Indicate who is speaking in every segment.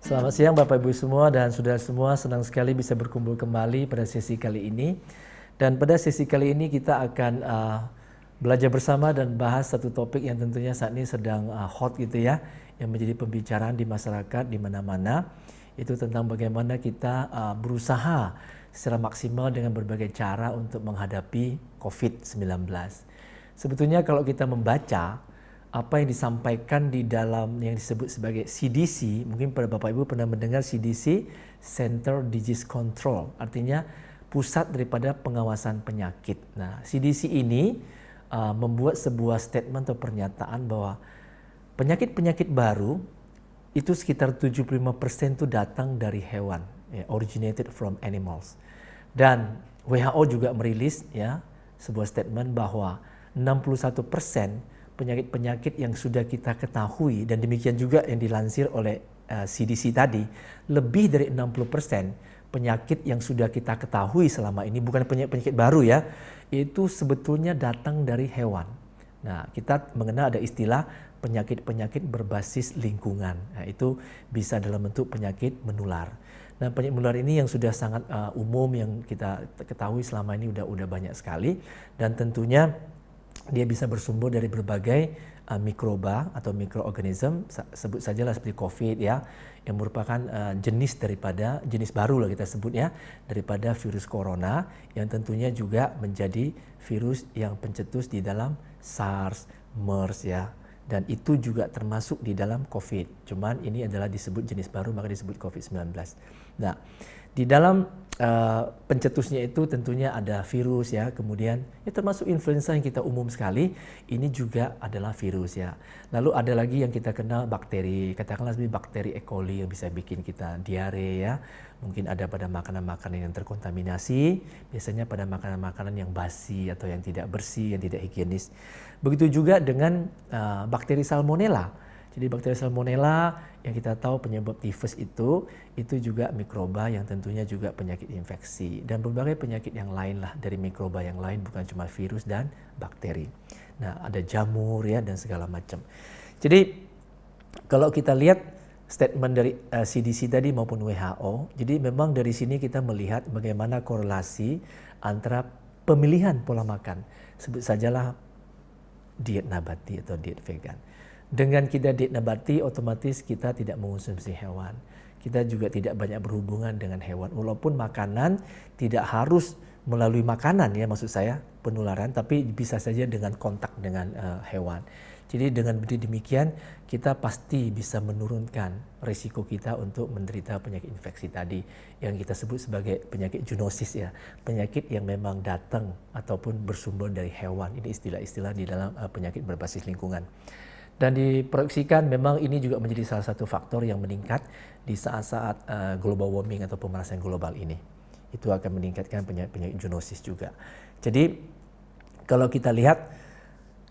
Speaker 1: Selamat siang Bapak Ibu semua dan saudara semua, senang sekali bisa berkumpul kembali pada sesi kali ini. Dan pada sesi kali ini kita akan belajar bersama dan bahas satu topik yang tentunya saat ini sedang hot gitu ya, yang menjadi pembicaraan di masyarakat di mana-mana. Itu tentang bagaimana kita berusaha secara maksimal dengan berbagai cara untuk menghadapi COVID-19. Sebetulnya kalau kita membaca apa yang disampaikan di dalam yang disebut sebagai CDC, mungkin pada Bapak Ibu pernah mendengar CDC, Center Disease Control, artinya pusat daripada pengawasan penyakit. Nah, CDC ini membuat sebuah statement atau pernyataan bahwa penyakit-penyakit baru itu sekitar 75% itu datang dari hewan, ya, originated from animals. Dan WHO juga merilis ya sebuah statement bahwa 61% penyakit-penyakit yang sudah kita ketahui, dan demikian juga yang dilansir oleh CDC tadi, lebih dari 60% penyakit yang sudah kita ketahui selama ini, bukan penyakit baru ya, itu sebetulnya datang dari hewan. Nah, kita mengenal ada istilah penyakit-penyakit berbasis lingkungan. Nah, itu bisa dalam bentuk penyakit menular. Nah, penyakit menular ini yang sudah sangat umum yang kita ketahui selama ini udah banyak sekali, dan tentunya dia bisa bersumber dari berbagai mikroba atau mikroorganisme, sebut sajalah seperti COVID ya, yang merupakan jenis baru lah kita sebut ya, daripada virus corona, yang tentunya juga menjadi virus yang pencetus di dalam SARS, MERS ya, dan itu juga termasuk di dalam COVID. Cuman ini adalah disebut jenis baru, maka disebut COVID-19. Nah, di dalam pencetusnya itu tentunya ada virus ya, kemudian ya termasuk influenza yang kita umum sekali, ini juga adalah virus ya. Lalu ada lagi yang kita kenal bakteri, katakanlah seperti bakteri E. coli yang bisa bikin kita diare ya. Mungkin ada pada makanan-makanan yang terkontaminasi, biasanya pada makanan-makanan yang basi atau yang tidak bersih, yang tidak higienis. Begitu juga dengan bakteri salmonella. Jadi bakteri salmonella yang kita tahu penyebab tifus itu juga mikroba yang tentunya juga penyakit infeksi, dan berbagai penyakit yang lain lah dari mikroba yang lain, bukan cuma virus dan bakteri. Nah, ada jamur ya dan segala macam. Jadi kalau kita lihat statement dari CDC tadi maupun WHO, jadi memang dari sini kita melihat bagaimana korelasi antara pemilihan pola makan, sebut sajalah diet nabati atau diet vegan. Dengan kita diet nabati, otomatis kita tidak mengonsumsi hewan. Kita juga tidak banyak berhubungan dengan hewan. Walaupun makanan tidak harus melalui makanan ya, maksud saya penularan, tapi bisa saja dengan kontak dengan hewan. Jadi dengan demikian kita pasti bisa menurunkan risiko kita untuk menderita penyakit infeksi tadi yang kita sebut sebagai penyakit zoonosis ya, penyakit yang memang datang ataupun bersumber dari hewan. Ini istilah-istilah di dalam penyakit berbasis lingkungan. Dan diproyeksikan memang ini juga menjadi salah satu faktor yang meningkat di saat-saat global warming atau pemanasan global ini. Itu akan meningkatkan penyakit zoonosis juga. Jadi kalau kita lihat,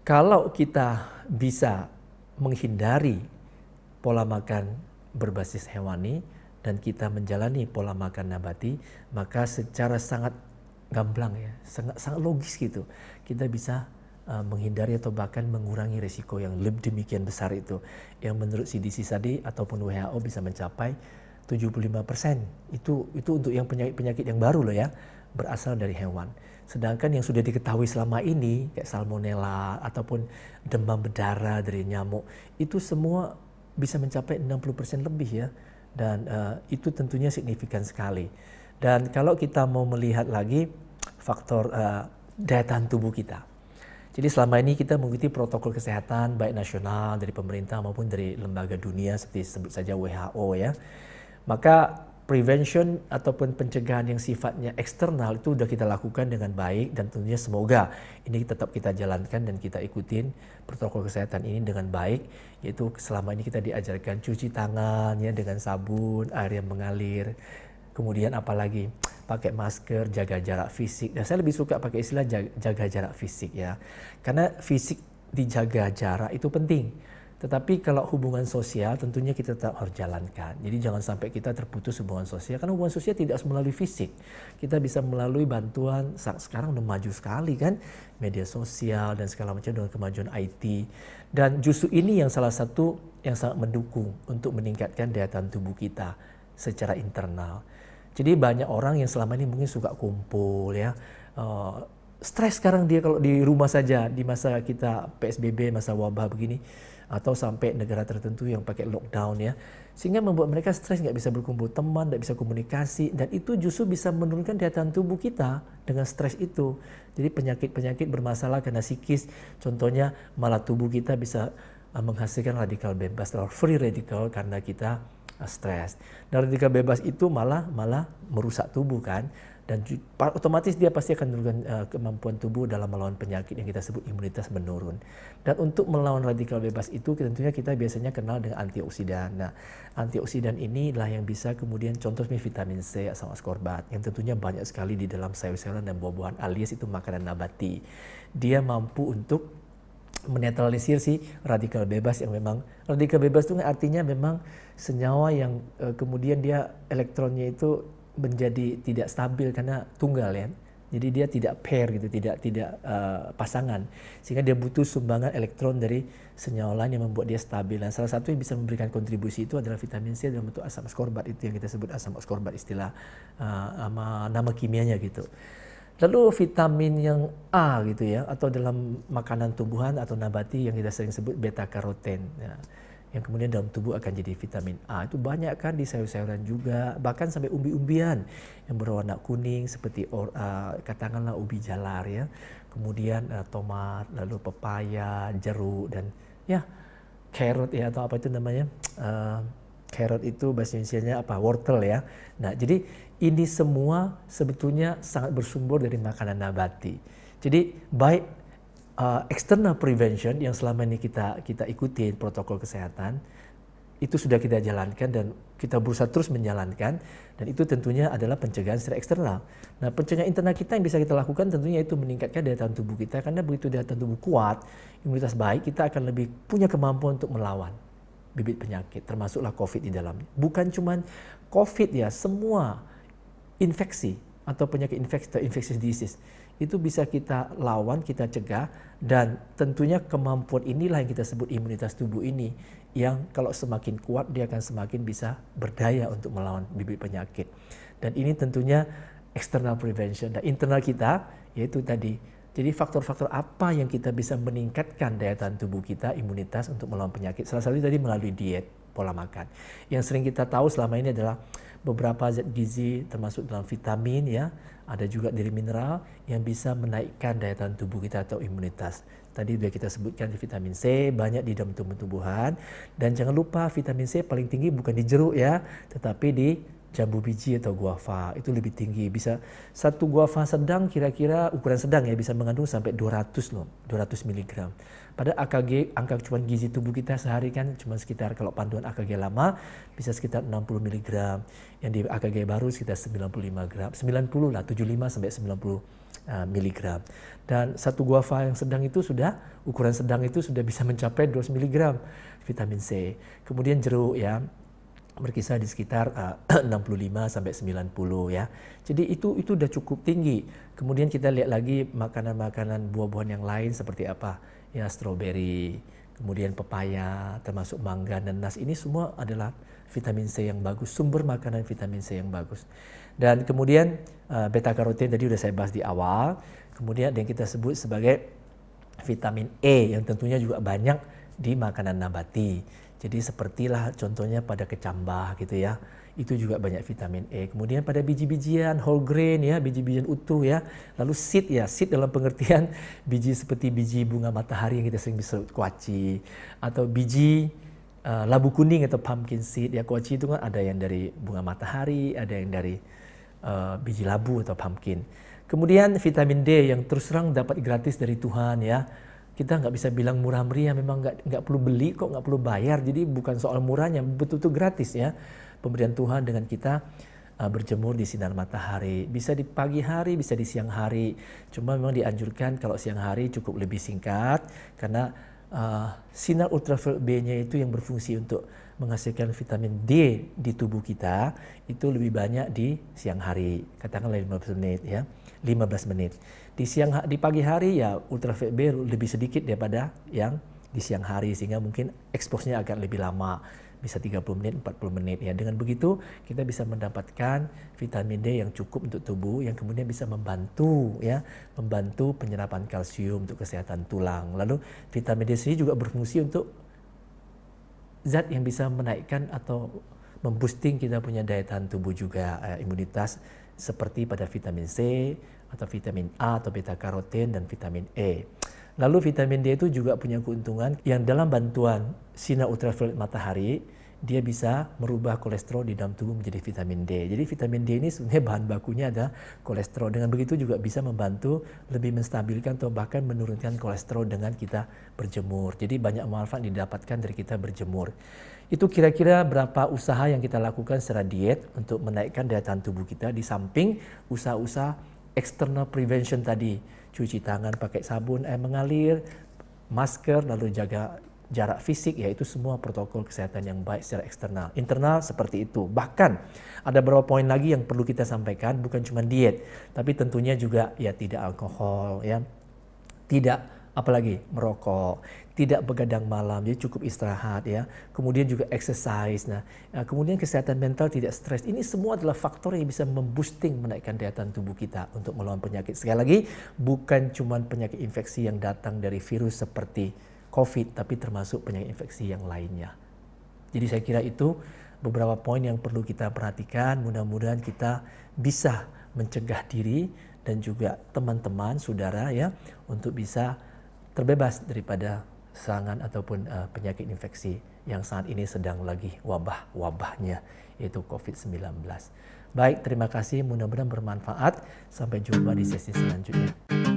Speaker 1: kalau kita bisa menghindari pola makan berbasis hewani dan kita menjalani pola makan nabati, maka secara sangat gamblang ya, sangat logis gitu, kita bisa menghindari atau bahkan mengurangi risiko yang lebih demikian besar itu, yang menurut CDC tadi ataupun WHO bisa mencapai 75%. Itu untuk yang penyakit yang baru loh ya, berasal dari hewan. Sedangkan yang sudah diketahui selama ini kayak salmonella ataupun demam berdarah dari nyamuk, itu semua bisa mencapai 60% lebih ya, dan itu tentunya signifikan sekali. Dan kalau kita mau melihat lagi faktor daya tahan tubuh kita, jadi selama ini kita mengikuti protokol kesehatan baik nasional dari pemerintah maupun dari lembaga dunia seperti sebut saja WHO ya. Maka prevention ataupun pencegahan yang sifatnya eksternal itu sudah kita lakukan dengan baik, dan tentunya semoga ini tetap kita jalankan dan kita ikutin protokol kesehatan ini dengan baik, yaitu selama ini kita diajarkan cuci tangan ya dengan sabun, air yang mengalir. Kemudian apalagi pakai masker, jaga jarak fisik. Dan saya lebih suka pakai istilah jaga jarak fisik ya. Karena fisik dijaga jarak itu penting. Tetapi kalau hubungan sosial tentunya kita tetap harus jalankan. Jadi jangan sampai kita terputus hubungan sosial, karena hubungan sosial tidak harus melalui fisik. Kita bisa melalui bantuan, sekarang udah maju sekali kan, media sosial dan segala macam dengan kemajuan IT. Dan justru ini yang salah satu yang sangat mendukung untuk meningkatkan daya tahan tubuh kita secara internal. Jadi banyak orang yang selama ini mungkin suka kumpul ya, stres sekarang dia kalau di rumah saja di masa kita PSBB, masa wabah begini, atau sampai negara tertentu yang pakai lockdown ya, sehingga membuat mereka stres, nggak bisa berkumpul teman, nggak bisa komunikasi, dan itu justru bisa menurunkan daya tahan tubuh kita dengan stres itu. Jadi penyakit-penyakit bermasalah karena psikis, contohnya malah tubuh kita bisa menghasilkan radikal bebas atau free radical karena kita stres. Dan radikal bebas itu malah merusak tubuh kan, dan otomatis dia pasti akan menurunkan kemampuan tubuh dalam melawan penyakit yang kita sebut imunitas menurun. Dan untuk melawan radikal bebas itu tentunya kita biasanya kenal dengan antioksidan. Nah, antioksidan inilah yang bisa kemudian contohnya vitamin C, asam ascorbat yang tentunya banyak sekali di dalam sayur-sayuran dan buah-buahan alias itu makanan nabati. Dia mampu untuk menetralisir si radikal bebas yang memang radikal bebas itu artinya memang senyawa yang kemudian dia elektronnya itu menjadi tidak stabil karena tunggal ya. Jadi dia tidak pair gitu, tidak pasangan. Sehingga dia butuh sumbangan elektron dari senyawa lain yang membuat dia stabil. Dan salah satu yang bisa memberikan kontribusi itu adalah vitamin C dalam bentuk asam ascorbat, itu yang kita sebut asam ascorbat istilah nama kimianya gitu. Lalu vitamin yang A gitu ya, atau dalam makanan tumbuhan atau nabati yang kita sering sebut beta karoten ya, yang kemudian dalam tubuh akan jadi vitamin A. Itu banyak kan di sayur-sayuran juga, bahkan sampai umbi-umbian yang berwarna kuning seperti katakanlah ubi jalar ya, kemudian tomat, lalu pepaya, jeruk, dan ya carrot ya, atau apa itu namanya, carrot itu bahasa Indonesianya apa, wortel ya. Nah jadi ini semua sebetulnya sangat bersumber dari makanan nabati. Jadi baik external prevention yang selama ini kita ikutin protokol kesehatan itu sudah kita jalankan dan kita berusaha terus menjalankan, dan itu tentunya adalah pencegahan secara eksternal. Nah, pencegahan internal kita yang bisa kita lakukan tentunya itu meningkatkan daya tahan tubuh kita, karena begitu daya tahan tubuh kuat, imunitas baik, kita akan lebih punya kemampuan untuk melawan bibit penyakit, termasuklah COVID di dalamnya. Bukan cuma COVID ya, semua infeksi atau penyakit infectious disease itu bisa kita lawan, kita cegah, dan tentunya kemampuan inilah yang kita sebut imunitas tubuh ini, yang kalau semakin kuat dia akan semakin bisa berdaya untuk melawan bibit penyakit. Dan ini tentunya external prevention. Dan internal kita yaitu tadi, jadi faktor-faktor apa yang kita bisa meningkatkan daya tahan tubuh kita, imunitas untuk melawan penyakit. Salah satunya tadi melalui diet, pola makan. Yang sering kita tahu selama ini adalah beberapa zat gizi termasuk dalam vitamin ya, ada juga dari mineral yang bisa menaikkan daya tahan tubuh kita atau imunitas. Tadi sudah kita sebutkan di vitamin C banyak di dalam tumbuh-tumbuhan, dan jangan lupa vitamin C paling tinggi bukan di jeruk ya, tetapi di jambu biji atau guava, itu lebih tinggi. Bisa satu guava sedang kira-kira ukuran sedang ya bisa mengandung sampai 200 mg. Pada AKG, angka kecukupan gizi tubuh kita sehari kan cuma sekitar, kalau panduan AKG lama bisa sekitar 60 mg. Yang di AKG baru sekitar 95 gram, 90 lah, 75 sampai 90 mg. Dan satu guava yang sedang itu sudah, ukuran sedang itu sudah bisa mencapai 200 mg vitamin C. Kemudian jeruk ya, berkisar di sekitar 65 sampai 90 ya. Jadi itu udah cukup tinggi. Kemudian kita lihat lagi makanan-makanan buah-buahan yang lain seperti apa? Ya, stroberi, kemudian pepaya, termasuk mangga, nanas. Ini semua adalah vitamin C yang bagus, sumber makanan vitamin C yang bagus. Dan kemudian beta karoten tadi udah saya bahas di awal. Kemudian ada yang kita sebut sebagai vitamin E yang tentunya juga banyak di makanan nabati. Jadi sepertilah contohnya pada kecambah gitu ya, itu juga banyak vitamin E. Kemudian pada biji-bijian whole grain ya, biji-bijian utuh ya. Lalu seed ya, seed dalam pengertian biji seperti biji bunga matahari yang kita sering disebut kuaci, atau biji labu kuning atau pumpkin seed ya. Kuaci itu kan ada yang dari bunga matahari, ada yang dari biji labu atau pumpkin. Kemudian vitamin D yang terus terang dapat gratis dari Tuhan ya. Kita nggak bisa bilang murah meriah, memang nggak perlu beli kok, nggak perlu bayar. Jadi bukan soal murahnya, betul-betul gratis ya. Pemberian Tuhan dengan kita berjemur di sinar matahari. Bisa di pagi hari, bisa di siang hari. Cuma memang dianjurkan kalau siang hari cukup lebih singkat, karena sinar ultraviolet B-nya itu yang berfungsi untuk menghasilkan vitamin D di tubuh kita itu lebih banyak di siang hari, katakanlah 15 menit ya, 15 menit. Di pagi hari ya ultraviolet B lebih sedikit daripada yang di siang hari, sehingga mungkin eksposnya agak lebih lama, bisa 30 menit, 40 menit ya. Dengan begitu kita bisa mendapatkan vitamin D yang cukup untuk tubuh yang kemudian bisa membantu penyerapan kalsium untuk kesehatan tulang. Lalu vitamin D sendiri juga berfungsi untuk zat yang bisa menaikkan atau memboosting kita punya daya tahan tubuh juga, imunitas, seperti pada vitamin C atau vitamin A atau beta karoten dan vitamin E. Lalu vitamin D itu juga punya keuntungan yang dalam bantuan sinar ultraviolet matahari, dia bisa merubah kolesterol di dalam tubuh menjadi vitamin D. Jadi vitamin D ini sebenarnya bahan bakunya ada kolesterol. Dengan begitu juga bisa membantu lebih menstabilkan atau bahkan menurunkan kolesterol dengan kita berjemur. Jadi banyak manfaat didapatkan dari kita berjemur. Itu kira-kira berapa usaha yang kita lakukan secara diet untuk menaikkan daya tahan tubuh kita, di samping usaha-usaha external prevention tadi, cuci tangan pakai sabun air mengalir, masker, lalu jaga jarak fisik, yaitu semua protokol kesehatan yang baik secara eksternal. Internal seperti itu. Bahkan ada beberapa poin lagi yang perlu kita sampaikan, bukan cuma diet, tapi tentunya juga ya tidak alkohol, ya, tidak apalagi merokok, tidak begadang malam, jadi cukup istirahat ya. Kemudian juga exercise. Nah, kemudian kesehatan mental, tidak stres. Ini semua adalah faktor yang bisa memboosting, menaikkan daya tahan tubuh kita untuk melawan penyakit. Sekali lagi, bukan cuma penyakit infeksi yang datang dari virus seperti COVID, tapi termasuk penyakit infeksi yang lainnya. Jadi saya kira itu beberapa poin yang perlu kita perhatikan. Mudah-mudahan kita bisa mencegah diri dan juga teman-teman, saudara ya, untuk bisa terbebas daripada serangan ataupun penyakit infeksi yang saat ini sedang lagi wabahnya, yaitu COVID-19. Baik, terima kasih, mudah-mudahan bermanfaat. Sampai jumpa di sesi selanjutnya.